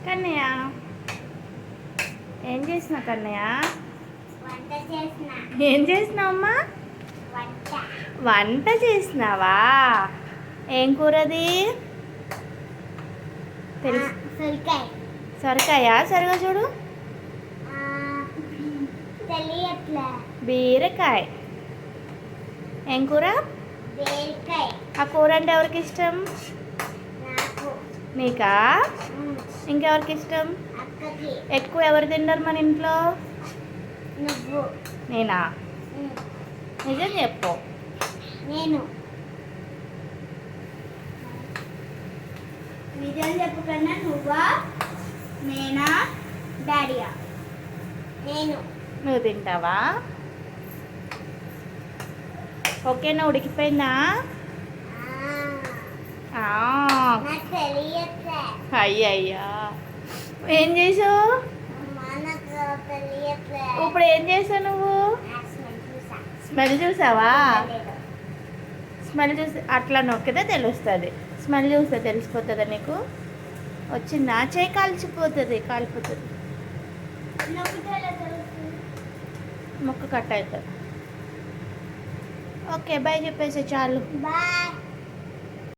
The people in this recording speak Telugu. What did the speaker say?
కన్నయ్య ఏం చేసినావు కన్నయ్య? ఏం చేసినావు అమ్మా? వంట చేసినావా? ఏం కూరది? తెలుసు. సొరకాయ. సరిగా చూడు. బీరకాయ. ఏం కూర? ఆ కూర అంటే ఎవరికి ఇష్టం? నీకా? ఇంకెవరికి ఇష్టం? ఎక్కువ ఎవరు తింటారు మన ఇంట్లో? నేనా? నిజం చెప్పు. నేను నిజం చెప్పకన్నా నువ్వా, నేనా, డాడీయా? నేను. నువ్వు తింటావా? ఓకేనా? ఉడికిపోయిందా? అయ్యయ్యా, ఏం చేసావు ఇప్పుడు? ఏం చేసావు నువ్వు? స్మెల్ చూసావా? స్మెల్ చూసి అట్లా నొక్కితే తెలుస్తుంది. స్మెల్ చూస్తే తెలిసిపోతుందా నీకు? వచ్చిందా? చేయి కాలిపోతుంది. మొక్క కట్ అవుతుంది. ఓకే బాయ్ చెప్పేసి చాలు. బాయ్.